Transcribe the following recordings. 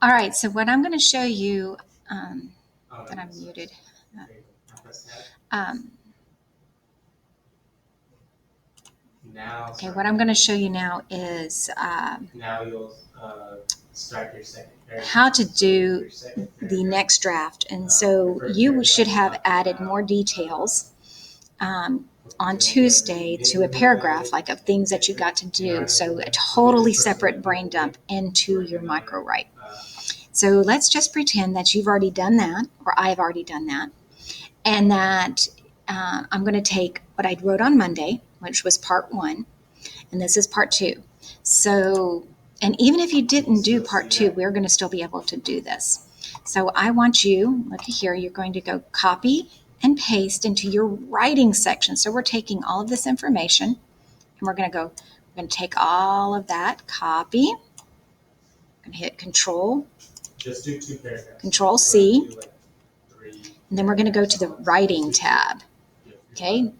All right, so what I'm going to show you, that I'm muted. Um, okay, what I'm going to show you now is Now you'll start your second paragraph. how to do the next draft. And so you should have added more details on Tuesday to a paragraph, like of things that you got to do. So a totally separate brain dump into your micro write. So let's just pretend that you've already done that, or I've already done that, and that I'm going to take what I wrote on Monday, which was part one, and this is part two. So, and even if you didn't do part two, we're going to still be able to do this. So I want you, look here, you're going to go copy and paste into your writing section. So we're taking all of this information and we're going to take all of that, copy, I'm going to hit Control, Just do 2 paragraphs. Control C, Do like 3 and then we're going to go to the writing tab. Okay,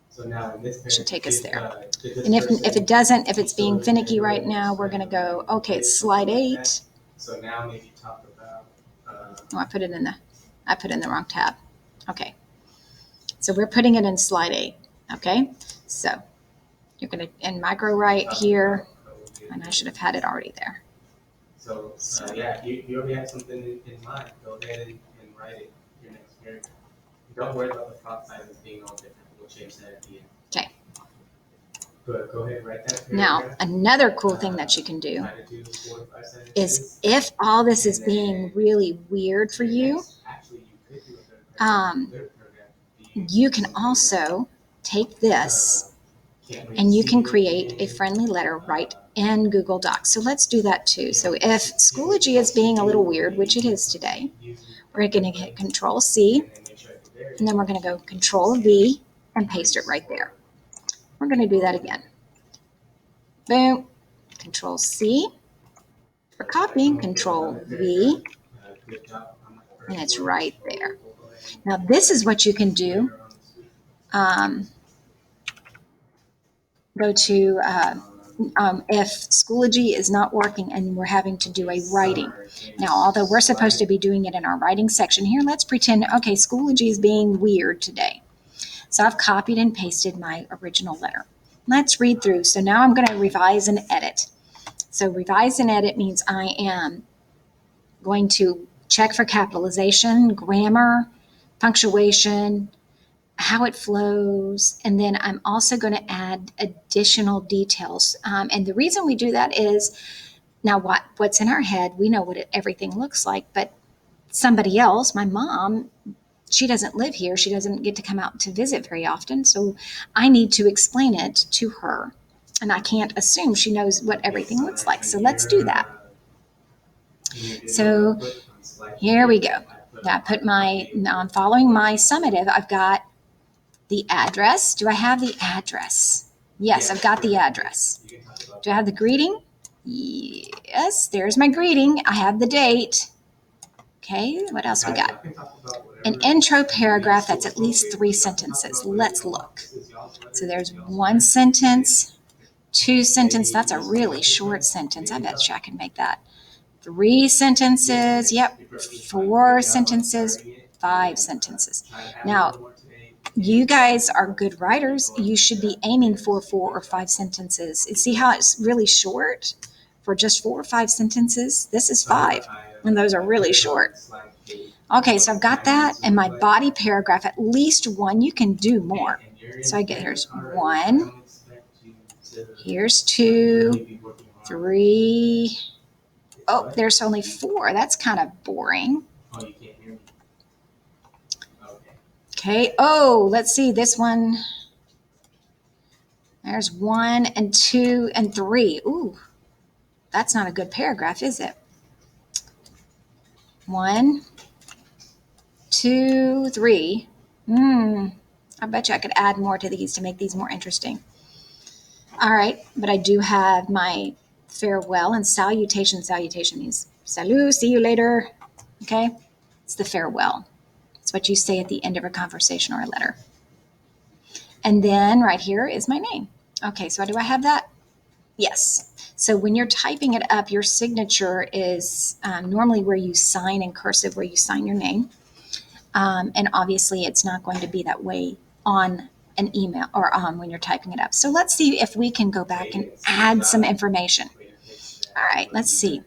So now in this should take us there. did this And if person- it doesn't, if it's being finicky right now, we're going to go, okay, it's slide 8. So now maybe talk about. Oh, I put it in the wrong tab. Okay. So we're putting it in slide 8. Okay. So you're going to, in micro write here, and I should have had it already there. So yeah, you already have something in mind. Go ahead and write it your next paragraph. Don't worry about the font sizes being all different. We'll change that at the end. Okay. Go ahead and write that paragraph. Now, another cool thing that you can do Try to do 4 to 5 sentences. is if all this is being really weird for you, Actually, you could do a third paragraph. you can also take this and you can create a friendly letter right in Google Docs. So let's do that too. So if Schoology is being a little weird, which it is today, we're going to hit Control C, and then we're going to go Control V and paste it right there. We're going to do that again. Boom. Control C for copying, Control V, and it's right there. Now this is what you can do. Go to if Schoology is not working and we're having to do a writing. Now, although we're supposed to be doing it in our writing section here, let's pretend, okay, Schoology is being weird today. So I've copied and pasted my original letter. Let's read through. So now I'm going to revise and edit. So revise and edit means I am going to check for capitalization, grammar, punctuation, how it flows, and then I'm also going to add additional details. And the reason we do that is now what's in our head, we know what everything looks like, but somebody else, my mom, she doesn't live here. She doesn't get to come out to visit very often. So I need to explain it to her. And I can't assume she knows what everything looks like. So let's do that. So here we go. Now I'm following my summative. I've got the address. Do I have the address? Yes, I've got the address. Do I have the greeting? Yes, there's my greeting. I have the date. Okay, what else we got? An intro paragraph that's at least 3 sentences. Let's look. So there's 1 sentence, 2 sentences. That's a really short sentence. I bet you I can make that. 3 sentences. Yep. 4 sentences. 5 sentences. Now, you guys are good writers. You should be aiming for 4 or 5 sentences. You see how it's really short for just 4 or 5 sentences? This is 5, and those are really short. Okay, so I've got that, and my body paragraph, at least 1. You can do more. So I get here's 1, here's 2, 3. Oh, there's only 4. That's kind of boring. Okay. Oh, let's see this one. There's 1 and 2 and 3. Ooh, that's not a good paragraph, is it? 1, 2, 3. I bet you I could add more to these to make these more interesting. All right, but I do have my farewell and salutation. Salutation means salut, see you later. Okay, it's the farewell. It's what you say at the end of a conversation or a letter. And then right here is my name. Okay, so do I have that? Yes. So when you're typing it up, your signature is normally where you sign in cursive, where you sign your name. And obviously, it's not going to be that way on an email or when you're typing it up. So let's see if we can go back and add some information. All right, let's see.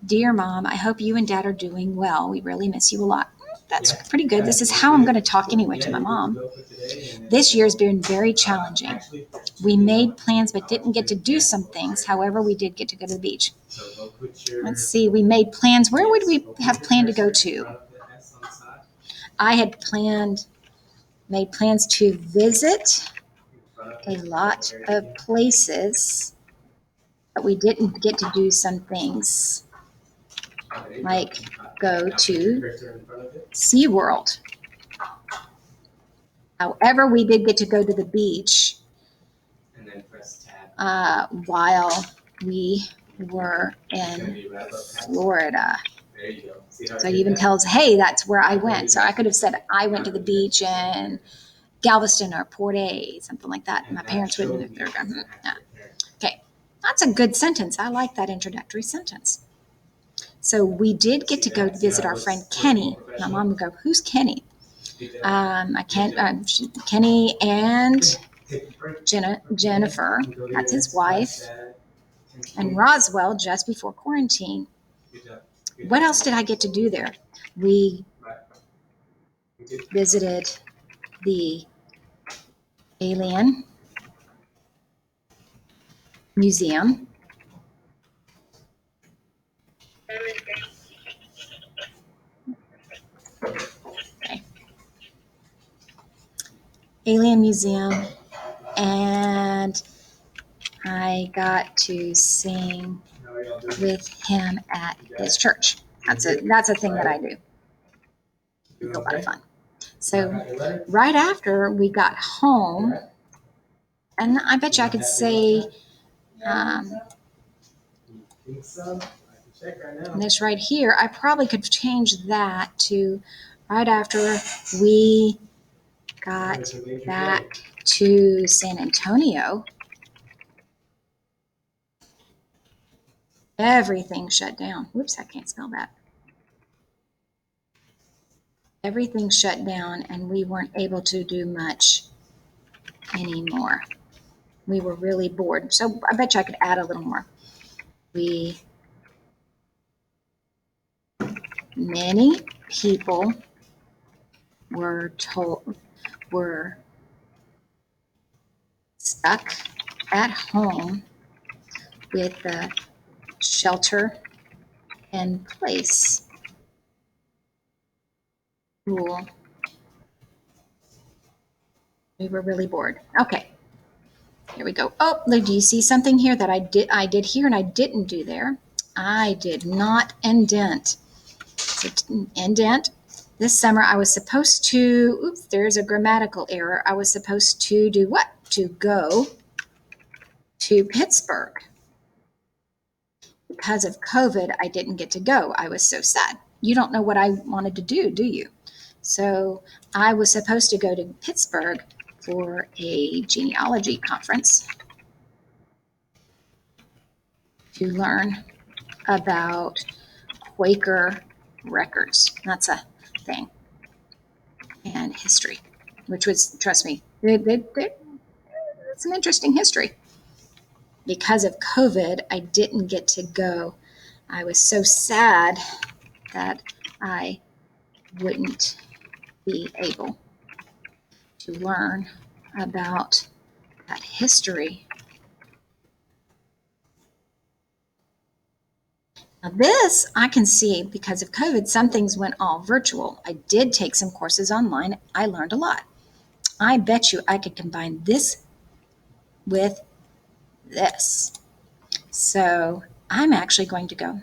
Dear Mom, I hope you and Dad are doing well. We really miss you a lot. That's pretty good. This is how I'm going to talk anyway to my mom. This year's been very challenging. We made plans but didn't get to do some things. However, we did get to go to the beach. Let's see. We made plans. Where would we have planned to go to? I had made plans to visit a lot of places, but we didn't get to do some things like go to SeaWorld. However, we did get to go to the beach while we were in Florida. So it even tells, hey, that's where I went. So I could have said I went to the beach in Galveston or Port A, something like that. My parents wouldn't have been there. Okay, that's a good sentence. I like that introductory sentence. So we did get to go visit our friend Kenny. My mom would go, who's Kenny? Kenny and Jennifer, that's his wife, and Roswell just before quarantine. What else did I get to do there? We visited the Alien Museum. Okay. Alien Museum, and I got to sing with him at his church. That's a thing that I do. It's a lot of fun. So right after we got home, and I bet you I could say this right here, I probably could change that to right after we got back to San Antonio. Everything shut down. Whoops, I can't spell that. Everything shut down, and we weren't able to do much anymore. We were really bored. So I bet you I could add a little more. Many people were stuck at home with the shelter in place rule. We were really bored. Okay, here we go. Oh, do you see something here that I did here and I didn't do there? I did not indent. So indent. This summer I was supposed to, oops, there's a grammatical error. I was supposed to do what? To go to Pittsburgh. Because of COVID, I didn't get to go. I was so sad. You don't know what I wanted to do you? So I was supposed to go to Pittsburgh for a genealogy conference to learn about Quaker records. That's a thing. And history, which was, trust me, it's an interesting history. Because of COVID, I didn't get to go. I was so sad that I wouldn't be able to learn about that history. Now this, I can see because of COVID, some things went all virtual. I did take some courses online. I learned a lot. I bet you I could combine this with this. So I'm actually going to go,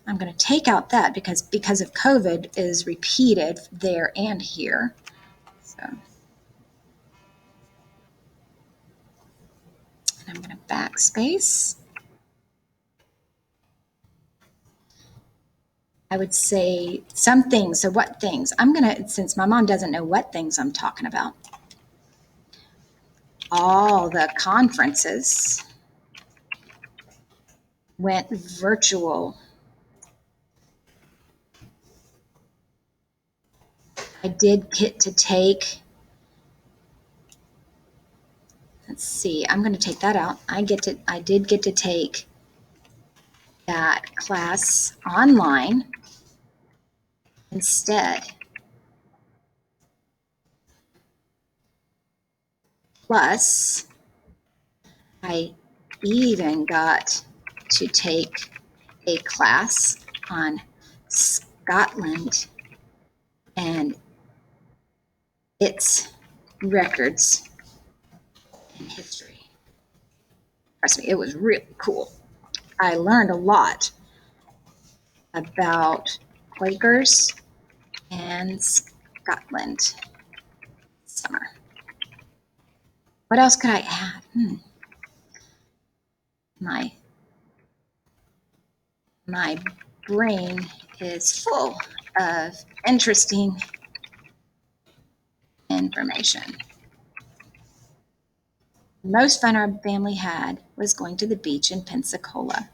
I'm going to take out that because of COVID is repeated there and here. So, and I'm going to backspace. I would say some things. So what things? I'm going to, since my mom doesn't know what things I'm talking about, all the conferences went virtual. I did get to take, let's see, I'm going to take that out. I did get to take that class online instead. Plus, I even got to take a class on Scotland and its records and history. Trust me, it was really cool. I learned a lot about Quakers and Scotland. Summer. What else could I add? My brain is full of interesting information. The most fun our family had was going to the beach in Pensacola.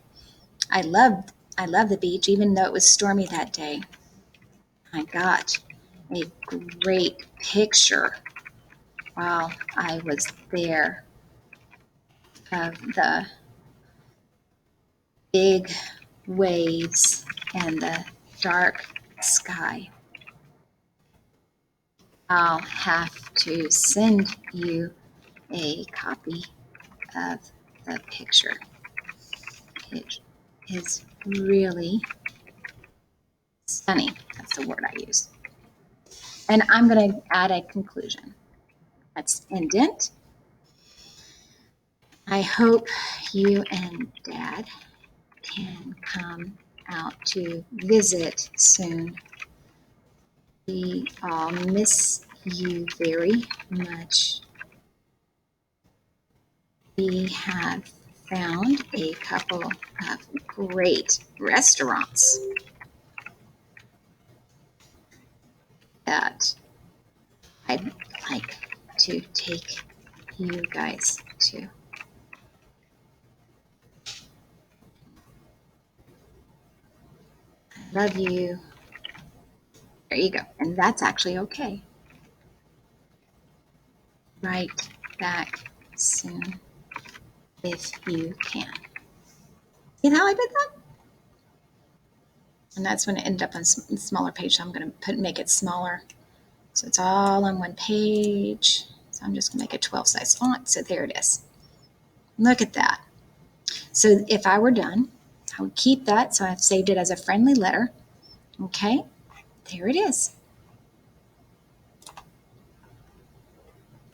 I loved the beach, even though it was stormy that day. I got a great picture while I was there of the big waves and the dark sky. I'll have to send you a copy of the picture. It is really stunning. That's the word I use. And I'm going to add a conclusion. Let's indent. I hope you and Dad can come out to visit soon. We all miss you very much. We have found a couple of great restaurants that I'd like to take you guys to. I love you. There you go. And that's actually okay. Right back soon if you can. See how I did that? And that's when it ended up on a smaller page. So I'm going to make it smaller. So it's all on one page. So I'm just going to make a 12 size font. So there it is. Look at that. So if I were done, I would keep that. So I've saved it as a friendly letter. Okay, there it is.